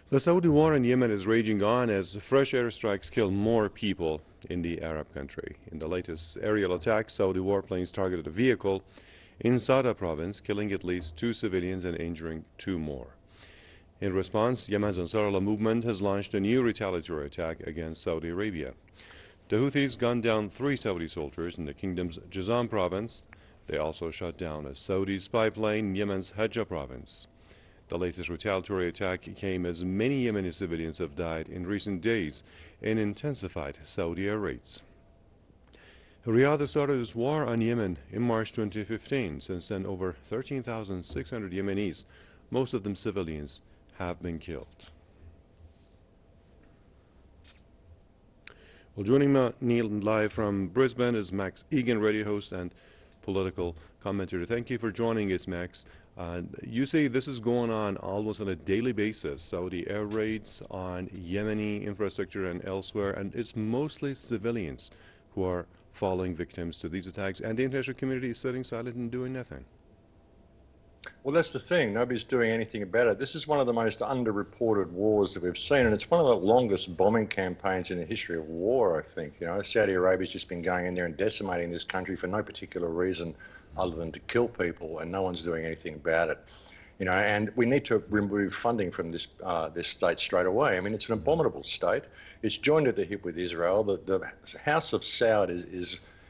The Saudi war in Yemen is raging on as fresh airstrikes kill more people in the Arab country. In the latest aerial attack, Saudi warplanes targeted a vehicle in Sada province, killing at least 2 civilians and injuring 2 more. In response, Yemen's Ansar Allah movement has launched a new retaliatory attack against Saudi Arabia. The Houthis gunned down 3 Saudi soldiers in the kingdom's Jazan province. They also shot down a Saudi spy plane in Yemen's Hajjah province. The latest retaliatory attack came as many Yemeni civilians have died in recent days in intensified Saudi air raids. Riyadh started its war on Yemen in March 2015. Since then, over 13,600 Yemenis, most of them civilians, have been killed. Well, joining me live from Brisbane is Max Egan, radio host and political commentator. Thank you for joining us, Max. You say this is going on almost on a daily basis, Saudi air raids on Yemeni infrastructure and elsewhere, and it's mostly civilians who are falling victims to these attacks, and the international community is sitting silent and doing nothing. Well, that's the thing. Nobody's doing anything about it. This is one of the most underreported wars that we've seen, and it's one of the longest bombing campaigns in the history of war, I think. You know, Saudi Arabia's just been going in there and decimating this country for no particular reason other than to kill people, and no one's doing anything about it. You know, and we need to remove funding from this state straight away. I mean, it's an abominable state. It's joined at the hip with Israel. The House of Saud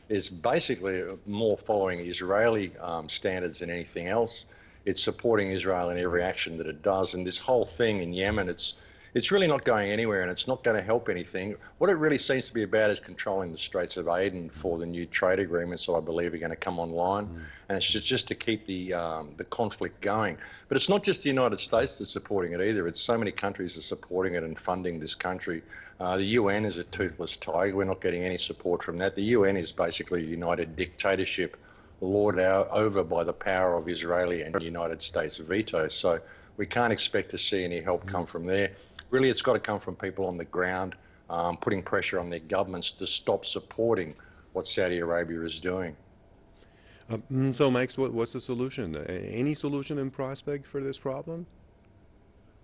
is basically more following Israeli standards than anything else. It's supporting Israel in every action that it does, and this whole thing in Yemen, it's really not going anywhere, and it's not going to help anything. What it really seems to be about is controlling the Straits of Aden for the new trade agreements that I believe are going to come online, and it's just to keep the conflict going. But it's not just the United States that's supporting it either. It's so many countries are supporting it and funding this country. The UN is a toothless tiger. We're not getting any support from that. The UN is basically a united dictatorship lorded over by the power of Israeli and United States veto. So we can't expect to see any help come from there. Really, it's got to come from people on the ground, putting pressure on their governments to stop supporting what Saudi Arabia is doing. So, Max, what's the solution? Any solution in prospect for this problem?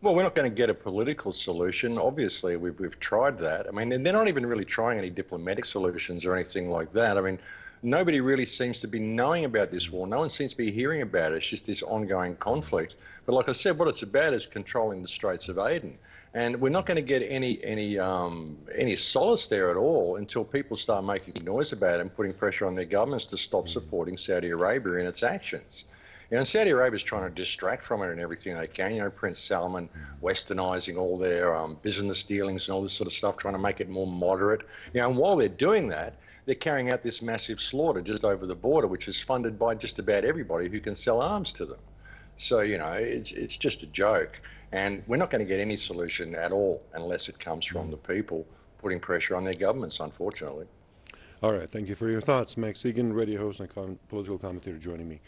Well, we're not going to get a political solution. Obviously, we've tried that. I mean, they're not even really trying any diplomatic solutions or anything like that. I mean, nobody really seems to be knowing about this war. No one seems to be hearing about it. It's just this ongoing conflict. But like I said, what it's about is controlling the Straits of Aden. And we're not going to get any solace there at all until people start making noise about it and putting pressure on their governments to stop supporting Saudi Arabia in its actions. You know, Saudi Arabia is trying to distract from it and everything they can. You know, Prince Salman westernizing all their business dealings and all this sort of stuff, trying to make it more moderate. You know, and while they're doing that, they're carrying out this massive slaughter just over the border, which is funded by just about everybody who can sell arms to them. So, you know, it's just a joke. And we're not going to get any solution at all unless it comes from the people putting pressure on their governments, unfortunately. All right. Thank you for your thoughts. Max Egan, radio host and political commentator, joining me.